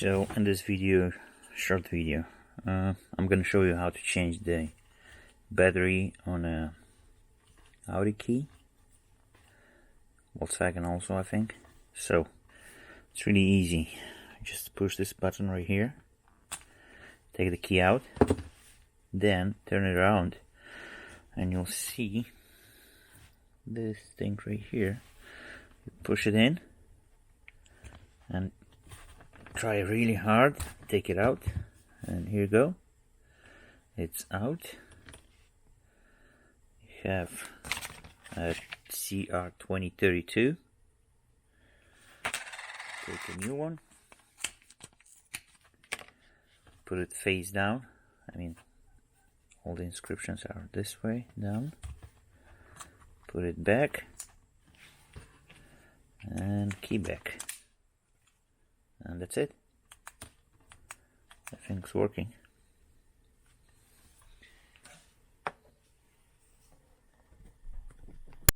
So in this video, short video, I'm gonna show you how to change the battery on a Audi key, Volkswagen also, I think. So it's really easy. Just push this button right here, take the key out, then turn it around, and you'll see this thing right here. You push it in and try really hard, take it out, and here you go, it's out. You have a CR2032. Take a new one, put it face down. I mean, all the inscriptions are this way down. Put it back and key back, and that's it. I think it's working.